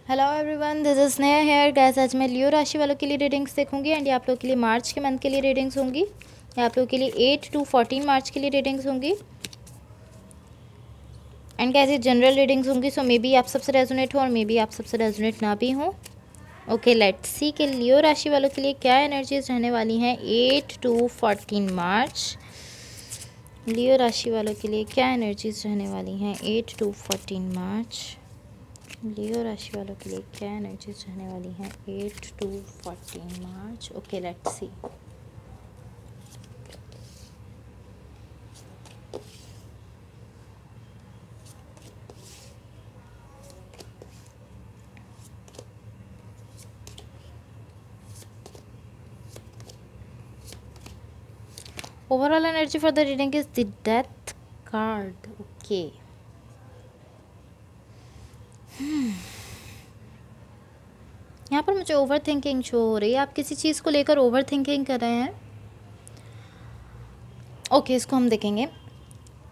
Hello everyone, this is Sneha here guys. आज मैं लियो राशि वालों के लिए रीडिंग्स देखूंगी एंड ये आप लोग के लिए मार्च के मंथ के लिए रीडिंग्स होंगी। ये आप लोग के लिए 8 to 14 मार्च के लिए रीडिंग्स होंगी एंड कैसे जनरल रीडिंग्स होंगी। सो मे बी आप सबसे रेजोनेट हो और मे बी आप सबसे रेजोनेट ना भी हो। ओके, लेट्स सी कि लियो राशि वालों के लिए क्या एनर्जीज रहने वाली हैं 8 to 14 मार्च। लियो राशि वालों के लिए क्या एनर्जीज रहने वाली हैं 8 to 14 मार्च। लियो राशि वालों के लिए क्या एनर्जीज रहने वाली हैं 8 to 14 March. Okay, let's see. Overall energy for the reading is the death card. Okay, यहाँ पर मुझे ओवर थिंकिंग शो हो रही है। आप किसी चीज़ को लेकर ओवर थिंकिंग कर रहे हैं। ओके, इसको हम देखेंगे।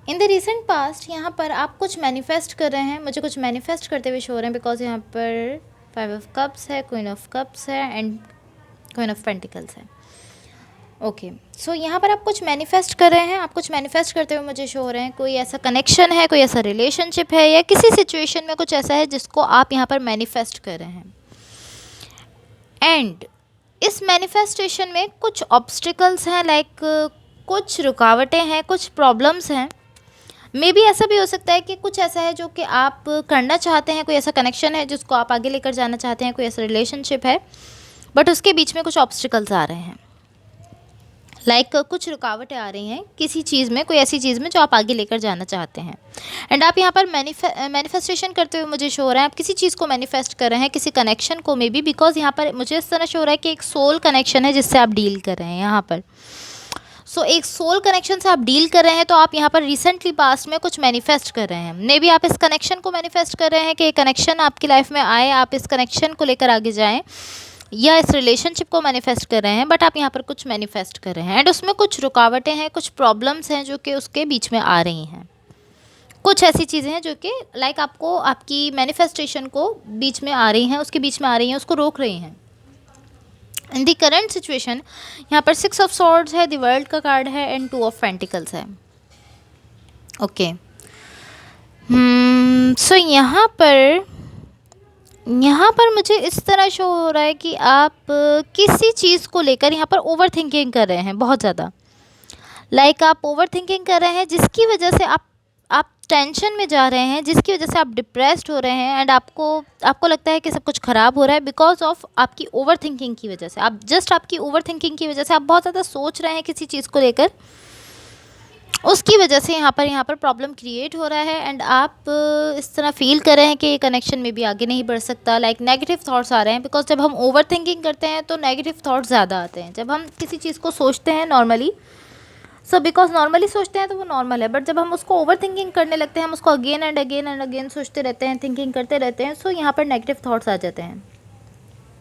इन द रिसेंट पास्ट यहाँ पर आप कुछ मैनिफेस्ट कर रहे हैं। मुझे कुछ मैनिफेस्ट करते हुए शो हो रहे हैं बिकॉज यहाँ पर 5 ऑफ कप्स है, क्वीन ऑफ कप्स है एंड क्वीन ऑफ पेंटिकल्स है। ओके, सो यहाँ पर आप कुछ मैनिफेस्ट कर रहे हैं। आप कुछ मैनिफेस्ट करते हुए मुझे शो हो रहे हैं। कोई ऐसा कनेक्शन है, कोई ऐसा रिलेशनशिप है या किसी सिचुएशन में कुछ ऐसा है जिसको आप यहाँ पर मैनिफेस्ट कर रहे हैं। एंड इस मैनिफेस्टेशन में कुछ ऑब्स्टिकल्स हैं, लाइक कुछ रुकावटें हैं, कुछ प्रॉब्लम्स हैं। मे बी ऐसा भी हो सकता है कि कुछ ऐसा है जो कि आप करना चाहते हैं, कोई ऐसा कनेक्शन है जिसको आप आगे लेकर जाना चाहते हैं, कोई ऐसा रिलेशनशिप है बट उसके बीच में कुछ ऑब्स्टिकल्स आ रहे हैं। लाइक कुछ रुकावटें आ रही हैं किसी चीज़ में, कोई ऐसी चीज़ में जो आप आगे लेकर जाना चाहते हैं। एंड आप यहाँ पर मैनिफेस्टेशन करते हुए मुझे शो हो रहा है। आप किसी चीज़ को मैनिफेस्ट कर रहे हैं, किसी कनेक्शन को मे बी, बिकॉज यहाँ पर मुझे इस तरह शो हो रहा है कि एक सोल कनेक्शन है जिससे आप डील कर रहे हैं यहाँ पर। सो एक सोल कनेक्शन से आप डील कर रहे हैं, तो आप यहाँ पर रिसेंटली पास्ट में कुछ मैनिफेस्ट कर रहे हैं। मे बी आप इस कनेक्शन को मैनिफेस्ट कर रहे हैं कि ये कनेक्शन आपकी लाइफ में आए, आप इस कनेक्शन को लेकर आगे जाएं, या इस रिलेशनशिप को मैनिफेस्ट कर रहे हैं। बट आप यहाँ पर कुछ मैनिफेस्ट कर रहे हैं एंड उसमें कुछ रुकावटें हैं, कुछ प्रॉब्लम्स हैं जो कि उसके बीच में आ रही हैं। कुछ ऐसी चीज़ें हैं जो कि लाइक आपको आपकी मैनिफेस्टेशन को बीच में आ रही हैं, उसके बीच में आ रही हैं, उसको रोक रही हैं। इन दी करेंट सिचुएशन यहाँ पर 6 ऑफ सॉर्ड्स है, द वर्ल्ड का कार्ड है एंड 2 ऑफ पेंटिकल्स है। ओके, सो यहाँ पर मुझे इस तरह शो हो रहा है कि आप किसी चीज़ को लेकर यहाँ पर ओवर थिंकिंग कर रहे हैं बहुत ज़्यादा। लाइक आप ओवर थिंकिंग कर रहे हैं जिसकी वजह से आप टेंशन में जा रहे हैं, जिसकी वजह से आप डिप्रेस्ड हो रहे हैं एंड आपको लगता है कि सब कुछ ख़राब हो रहा है बिकॉज ऑफ आपकी ओवर थिंकिंग की वजह से। आपकी ओवर थिंकिंग की वजह से आप बहुत ज़्यादा सोच रहे हैं किसी चीज़ को लेकर, उसकी वजह से यहाँ पर प्रॉब्लम क्रिएट हो रहा है एंड आप इस तरह फील कर रहे हैं कि ये कनेक्शन में भी आगे नहीं बढ़ सकता। लाइक नेगेटिव थॉट्स आ रहे हैं बिकॉज जब हम ओवर थिंकिंग करते हैं तो नेगेटिव थॉट्स ज़्यादा आते हैं। जब हम किसी चीज़ को सोचते हैं नॉर्मली, बिकॉज नॉर्मली सोचते हैं तो वो नॉर्मल है, बट जब हम उसको ओवर थिंकिंग करने लगते हैं, हम उसको अगेन एंड अगेन सोचते रहते हैं, थिंकिंग करते रहते हैं, सो यहाँ पर नेगेटिव थॉट्स आ जाते हैं।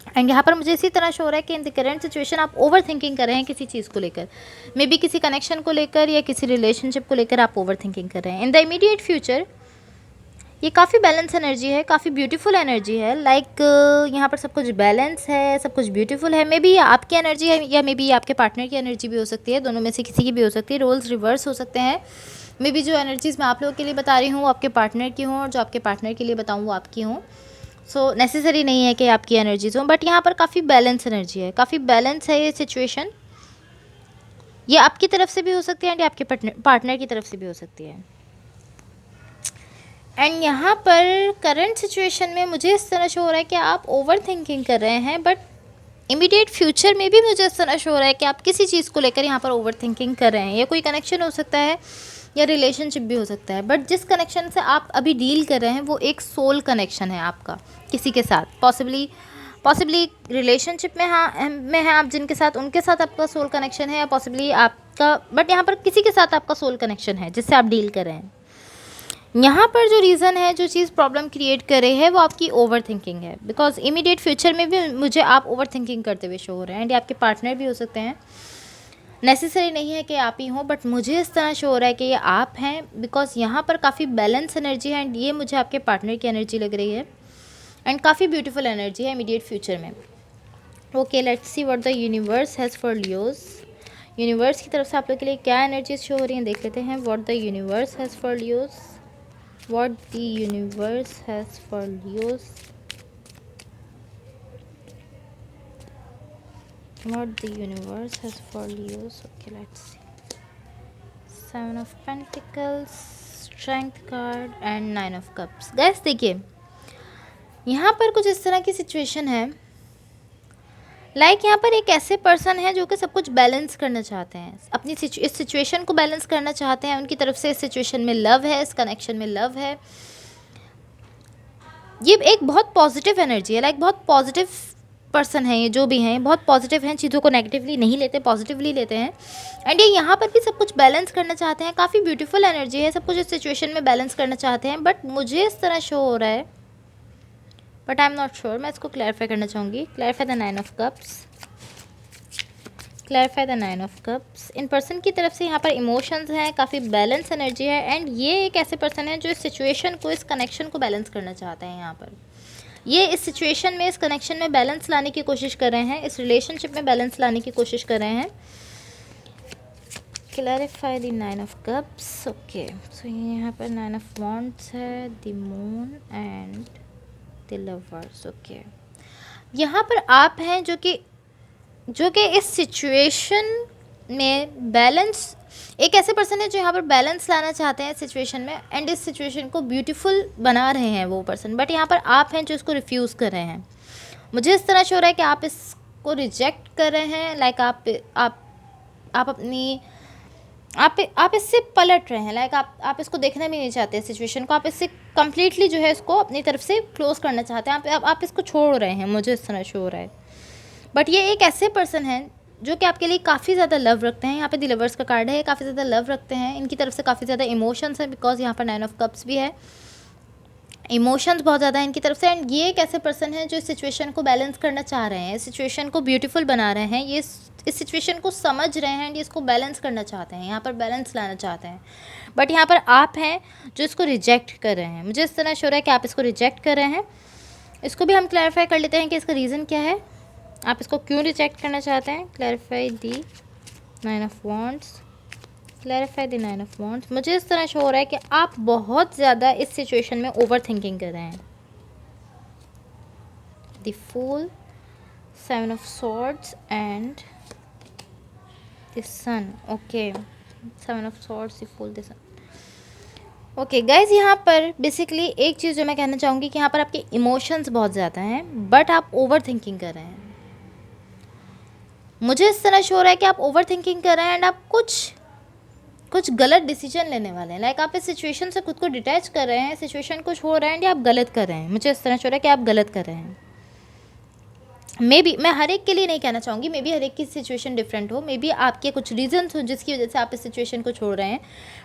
एंड यहाँ पर मुझे इसी तरह शो हो रहा है कि इन द करेंट सिचुएशन आप ओवर थिंकिंग कर रहे हैं किसी चीज़ को लेकर, मे बी किसी कनेक्शन को लेकर या किसी रिलेशनशिप को लेकर आप ओवर थिंकिंग कर रहे हैं। इन द इमीडिएट फ्यूचर ये काफ़ी बैलेंस एनर्जी है, काफ़ी ब्यूटीफुल एनर्जी है। लाइक यहाँ पर सब कुछ बैलेंस है, सब कुछ ब्यूटीफुल है। मे बी आपकी एनर्जी है या मे बी आपके पार्टनर की एनर्जी भी हो सकती है, दोनों में से किसी की भी हो सकती है। रोल्स रिवर्स हो सकते हैं। मे बी जो एनर्जीज़ मैं आप लोगों के लिए बता रही हूँ वो आपके पार्टनर की हों और जो आपके पार्टनर के लिए बताऊँ वो आपकी हों। सो नेसेसरी नहीं है कि आपकी एनर्जीज़ हों, बट यहाँ पर काफ़ी बैलेंस एनर्जी है, काफ़ी बैलेंस है ये सिचुएशन। ये आपकी तरफ से भी हो सकती है एंड आपके पार्टनर की तरफ से भी हो सकती है। एंड यहाँ पर करंट सिचुएशन में मुझे इस तरह शो हो रहा है कि आप ओवर थिंकिंग कर रहे हैं, बट इमीडिएट फ्यूचर में भी मुझे इस तरह शो हो रहा है कि आप किसी चीज़ को लेकर यहाँ पर ओवर थिंकिंग कर रहे हैं। या कोई कनेक्शन हो सकता है या रिलेशनशिप भी हो सकता है, बट जिस कनेक्शन से आप अभी डील कर रहे हैं वो एक सोल कनेक्शन है आपका किसी के साथ। पॉसिबली रिलेशनशिप में है आप जिनके साथ, उनके साथ आपका सोल कनेक्शन है, या पॉसिबली आपका, बट यहाँ पर किसी के साथ आपका सोल कनेक्शन है जिससे आप डील कर रहे हैं। यहाँ पर जो रीज़न है, जो चीज़ प्रॉब्लम क्रिएट कर रही है वो आपकी ओवर थिंकिंग है, बिकॉज इमीडिएट फ्यूचर में भी मुझे आप ओवर थिंकिंग करते हुए शो हो रहे हैं एंड ये आपके पार्टनर भी हो सकते हैं। नेसेसरी नहीं है कि आप ही हों, बट मुझे इस तरह शो हो रहा है कि ये आप हैं बिकॉज यहाँ पर काफ़ी बैलेंस एनर्जी है एंड ये मुझे आपके पार्टनर की एनर्जी लग रही है। एंड काफ़ी ब्यूटीफुल एनर्जी है इमीडिएट फ्यूचर में। Okay, let's see what the universe has for Leos. Universe की तरफ से आप लोग के लिए क्या एनर्जीज शो हो रही हैं देख लेते हैं। What the universe has for Leos, what the universe has for Leos, what the universe has for Leos. Okay, let's see. Seven of Pentacles, Strength card and Nine of Cups. Guys देखिए यहाँ पर कुछ इस तरह की situation है, यहाँ पर एक ऐसे पर्सन है जो कि सब कुछ बैलेंस करना चाहते हैं, अपनी इस सिचुएशन को बैलेंस करना चाहते हैं। उनकी तरफ से इस सिचुएशन में लव है, इस कनेक्शन में लव है। ये एक बहुत पॉजिटिव एनर्जी है, बहुत पॉजिटिव पर्सन है ये, जो भी हैं बहुत पॉजिटिव हैं, चीज़ों को नेगेटिवली नहीं लेते, पॉजिटिवली लेते हैं। एंड ये यहाँ पर भी सब कुछ बैलेंस करना चाहते हैं। काफ़ी ब्यूटीफुल एनर्जी है, सब कुछ इस सिचुएशन में बैलेंस करना चाहते हैं। बट मुझे इस तरह शो हो रहा है, but I am not sure. मैं इसको क्लैरिफाई करना चाहूँगी। Clarify the 9 of cups, clarify the 9 of cups. In person की तरफ से यहाँ पर इमोशंस हैं, काफ़ी बैलेंस एनर्जी है। एंड ये एक ऐसे पर्सन है जो इस सिचुएशन को, इस कनेक्शन को बैलेंस करना चाहते हैं। यहाँ पर ये इस सिचुएशन में, इस कनेक्शन में बैलेंस लाने की कोशिश कर रहे हैं, इस रिलेशनशिप में बैलेंस लाने की कोशिश कर रहे हैं। Clarify the 9 of cups. Okay, so यहाँ पर 9 ऑफ वॉन्ड्स है, the moon and the lovers. Okay, यहाँ पर आप हैं जो कि इस सिचुएशन में बैलेंस, एक ऐसे पर्सन है जो यहाँ पर बैलेंस लाना चाहते हैं सिचुएशन में एंड इस सिचुएशन को ब्यूटीफुल बना रहे हैं वो पर्सन। बट यहाँ पर आप हैं जो इसको रिफ्यूज़ कर रहे हैं। मुझे इस तरह शो रहा है कि आप इसको रिजेक्ट कर रहे हैं। आप अपनी आप इससे पलट रहे हैं। आप इसको देखना भी नहीं चाहते सिचुएशन को। आप इससे कम्प्लीटली जो है इसको अपनी तरफ से क्लोज करना चाहते हैं। आप इसको छोड़ रहे हैं, मुझे इस तरह शो हो रहा है। बट ये एक ऐसे पर्सन हैं जो कि आपके लिए काफ़ी ज़्यादा लव रखते हैं। यहाँ पे द लवर्स का कार्ड है, काफ़ी ज़्यादा लव रखते हैं। इनकी तरफ से काफ़ी ज़्यादा इमोशंस हैं, बिकॉज यहाँ पर 9 ऑफ कप्स भी है। इमोशंस बहुत ज़्यादा है इनकी तरफ से। एंड ये एक ऐसे पर्सन है जो इस सिचुएशन को बैलेंस करना चाह रहे हैं, इस सिचुएशन को ब्यूटीफुल बना रहे हैं। ये इस सिचुएशन को समझ रहे हैं एंड इसको बैलेंस करना चाहते हैं, यहाँ पर बैलेंस लाना चाहते हैं। बट यहाँ पर आप हैं जो इसको रिजेक्ट कर रहे हैं। मुझे इस तरह शो रहा है कि आप इसको रिजेक्ट कर रहे हैं। इसको भी हम क्लैरिफाई कर लेते हैं कि इसका रीज़न क्या है, आप इसको क्यों रिजेक्ट करना चाहते हैं। Clarify the 9 of wands, clarify the 9 of wands. मुझे इस तरह शो हो रहा है कि आप बहुत ज़्यादा इस सिचुएशन में ओवर थिंकिंग कर रहे हैं। The fool, 7 of swords and the sun. Okay, 7 of swords, the fool, the sun. Okay guys, यहाँ पर बेसिकली एक चीज़ जो मैं कहना चाहूँगी कि यहाँ पर आपके इमोशंस बहुत ज़्यादा हैं, बट आप ओवर थिंकिंग कर रहे हैं। मुझे इस तरह शो हो रहा है कि आप ओवर थिंकिंग कर रहे हैं एंड आप कुछ गलत डिसीजन लेने वाले हैं। आप इस सिचुएशन से खुद को डिटैच कर रहे हैं, सिचुएशन कुछ हो रहा है एंड आप गलत कर रहे हैं। मुझे इस तरह शो हो रहा है कि आप गलत कर रहे हैं। मे बी, मैं हर एक के लिए नहीं कहना चाहूँगी, मे बी हर एक की सिचुएशन डिफरेंट हो, मे बी आपके कुछ रीजंस हो जिसकी वजह से आप इस सिचुएशन को छोड़ रहे हैं।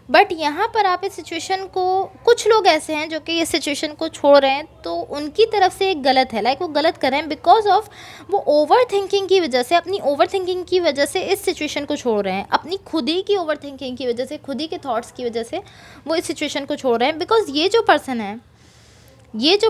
बट यहाँ पर आप इस सिचुएशन को, कुछ लोग ऐसे हैं जो कि इस सिचुएशन को छोड़ रहे हैं, तो उनकी तरफ से एक गलत है। वो गलत कर रहे हैं बिकॉज ऑफ वो ओवर थिंकिंग की वजह से, अपनी ओवर थिंकिंग की वजह से इस सिचुएशन को छोड़ रहे हैं। अपनी खुद ही की ओवर थिंकिंग की वजह से, खुद ही के थॉट्स की वजह से वो इस सिचुएशन को छोड़ रहे हैं। बिकॉज ये जो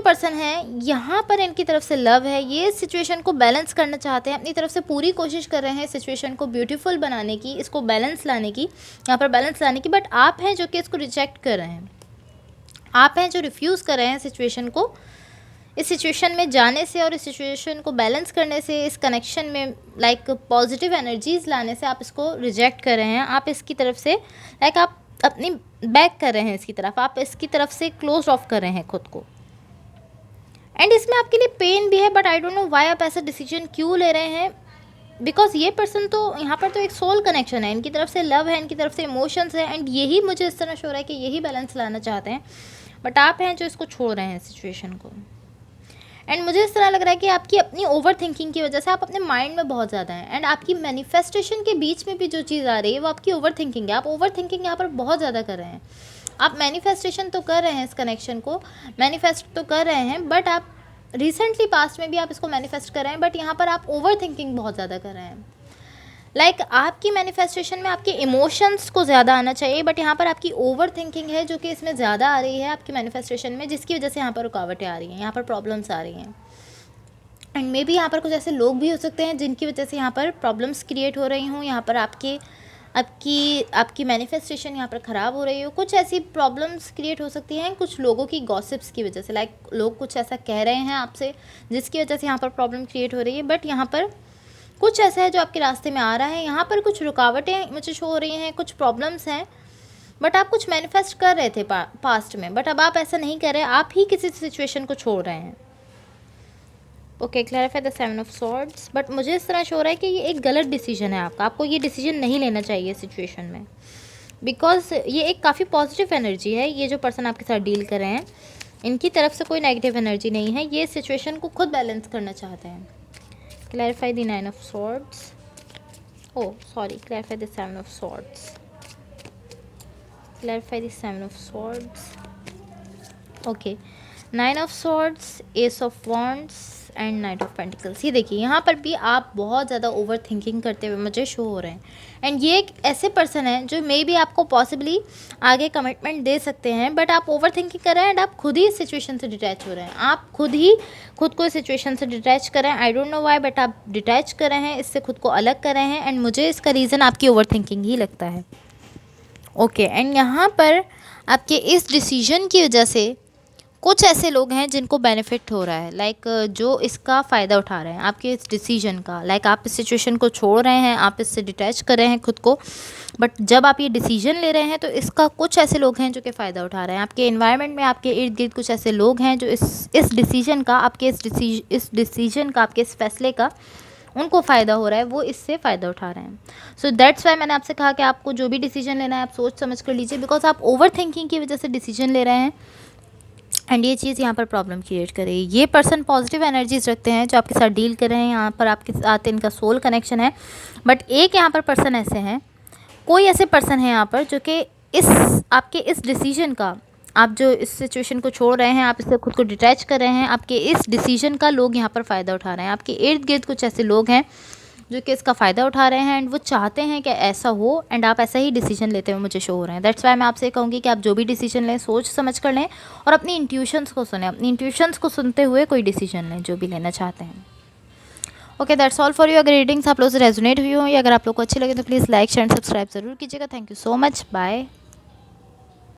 पर्सन है यहाँ पर इनकी तरफ से लव है। ये सिचुएशन को बैलेंस करना चाहते हैं, अपनी तरफ से पूरी कोशिश कर रहे हैं सिचुएशन को ब्यूटीफुल बनाने की, इसको बैलेंस लाने की, यहाँ पर बैलेंस लाने की। बट आप हैं जो कि इसको रिजेक्ट कर रहे हैं। आप हैं जो रिफ्यूज़ कर रहे हैं सिचुएशन को, इस सिचुएशन में जाने से और इस सिचुएशन को बैलेंस करने से, इस कनेक्शन में पॉजिटिव एनर्जीज लाने से आप इसको रिजेक्ट कर रहे हैं। आप इसकी तरफ से आप अपनी बैक कर रहे हैं इसकी तरफ, आप इसकी तरफ से क्लोज ऑफ कर रहे हैं खुद को। एंड इसमें आपके लिए पेन भी है, but I don't know why आप ऐसा डिसीजन क्यों ले रहे हैं। बिकॉज ये पर्सन तो यहाँ पर तो एक सोल कनेक्शन है, इनकी तरफ से लव है, इनकी तरफ से इमोशंस है एंड यही मुझे इस तरह शो रहा है कि यही बैलेंस लाना चाहते हैं। बट आप हैं जो इसको छोड़ रहे हैं सिचुएशन को। एंड मुझे इस तरह लग रहा है कि आपकी अपनी ओवर थिंकिंग की वजह से आप अपने माइंड में बहुत ज़्यादा हैं एंड आपकी मैनिफेस्टेशन के बीच में भी जो चीज़ आ रही है वो आपकी ओवर थिंकिंग है। आप ओवर थिंकिंग यहाँ पर बहुत ज़्यादा कर रहे हैं। आप मैनिफेस्टेशन तो कर रहे हैं, इस कनेक्शन को मैनिफेस्ट तो कर रहे हैं, बट आप रिसेंटली पास्ट में भी आप इसको मैनिफेस्ट कर रहे हैं, बट यहाँ पर आप ओवर थिंकिंग बहुत ज़्यादा कर रहे हैं। आपकी मैनिफेस्टेशन में आपके इमोशंस को ज़्यादा आना चाहिए, बट यहाँ पर आपकी ओवर थिंकिंग है जो कि इसमें ज़्यादा आ रही है आपकी मैनिफेस्टेशन में, जिसकी वजह से यहाँ पर रुकावटें आ रही हैं, यहाँ पर प्रॉब्लम्स आ रही हैं। एंड मे बी यहाँ पर कुछ ऐसे लोग भी हो सकते हैं जिनकी वजह से यहाँ पर प्रॉब्लम्स क्रिएट हो रही हूँ, यहाँ पर आपकी आपकी मैनिफेस्टेशन यहाँ पर ख़राब हो रही हो। कुछ ऐसी प्रॉब्लम्स क्रिएट हो सकती हैं कुछ लोगों की गॉसिप्स की वजह से, लोग कुछ ऐसा कह रहे हैं आपसे जिसकी वजह से यहाँ पर प्रॉब्लम क्रिएट हो रही है। बट यहाँ पर कुछ ऐसा है जो आपके रास्ते में आ रहा है, यहाँ पर कुछ रुकावटें मुझे शो हो रही हैं, कुछ प्रॉब्लम्स हैं, बट आप कुछ मैनिफेस्ट कर रहे थे पास्ट में, बट अब आप ऐसा नहीं कर रहे, आप ही किसी सिचुएशन को छोड़ रहे हैं। Okay, clarify the 7 of swords. But मुझे इस तरह शो हो रहा है कि ये एक गलत डिसीजन है आपका, आपको ये डिसीजन नहीं लेना चाहिए सिचुएशन में, बिकॉज ये एक काफ़ी पॉजिटिव एनर्जी है। ये जो पर्सन आपके साथ डील कर रहे हैं, इनकी तरफ से कोई नेगेटिव एनर्जी नहीं है, ये सिचुएशन को खुद बैलेंस करना चाहते हैं। Clarify the 9 of swords. Oh sorry, clarify the 7 of swords. Clarify the 7 of swords. Okay, 9 of swords, S of wands and night of pentacles. ये देखिए यहाँ पर भी आप बहुत ज़्यादा ओवर थिंकिंग करते हुए मुझे शो हो रहे हैं। एंड ये एक ऐसे पर्सन है जो मे बी आपको पॉसिबली आगे कमिटमेंट दे सकते हैं, बट आप ओवर थिंकिंग कर रहे हैं एंड आप खुद ही इस सिचुएशन से डिटैच हो रहे हैं, आप खुद को इस सिचुएशन से डिटैच कर रहे हैं। I don't know why, but आप डिटैच कर रहे हैं, इससे खुद को अलग कर रहे हैं, एंड मुझे इसका रीज़न आपकी ओवर थिंकिंग ही लगता है। ओके, एंड यहाँ पर आपके इस डिसीजन की वजह से कुछ ऐसे लोग हैं जिनको बेनिफिट हो रहा है, जो इसका फ़ायदा उठा रहे हैं आपके इस डिसीजन का। आप इस सिचुएशन को छोड़ रहे हैं, आप इससे डिटैच कर रहे हैं खुद को, बट जब आप ये डिसीजन ले रहे हैं तो इसका कुछ ऐसे लोग हैं जो कि फ़ायदा उठा रहे हैं। आपके एनवायरनमेंट में आपके इर्द गिर्द कुछ ऐसे लोग हैं जो इस डिसीजन का, आपके इस डिसीजन का, आपके इस फैसले का उनको फ़ायदा हो रहा है, वो इससे फ़ायदा उठा रहे हैं। सो दैट्स वाई मैंने आपसे कहा कि आपको जो भी डिसीजन लेना है आप सोच समझ कर लीजिए, बिकॉज आप ओवर थिंकिंग की वजह से डिसीजन ले रहे हैं, एंड ये चीज़ यहाँ पर प्रॉब्लम क्रिएट कर रही है। ये पर्सन पॉजिटिव एनर्जीज रखते हैं जो आपके साथ डील कर रहे हैं, यहाँ पर आपके साथ इनका सोल कनेक्शन है। बट एक यहाँ पर पर्सन ऐसे हैं, कोई ऐसे पर्सन है यहाँ पर जो कि आपके इस डिसीजन का, आप जो इस सिचुएशन को छोड़ रहे हैं, आप इससे खुद को डिटैच कर रहे हैं, आपके इस डिसीजन का लोग यहाँ पर फ़ायदा उठा रहे हैं। आपके इर्द गिर्द कुछ ऐसे लोग हैं जो कि इसका फ़ायदा उठा रहे हैं, एंड वो चाहते हैं कि ऐसा हो, एंड आप ऐसा ही डिसीजन लेते हुए मुझे शो हो रहे हैं। दैट्स वाई मैं आपसे कहूँगी कि आप जो भी डिसीजन लें सोच समझ कर लें, और अपनी इंट्यूशंस को सुनें, अपनी इंट्यूशंस को सुनते हुए कोई डिसीजन लें जो भी लेना चाहते हैं। Okay, that's all for you. अगर रीडिंग्स आप लोगों से रेजोनेट हुई हो या अगर आप लोग को अच्छी लगे तो please like share and subscribe ज़रूर कीजिएगा। Thank you so much, bye.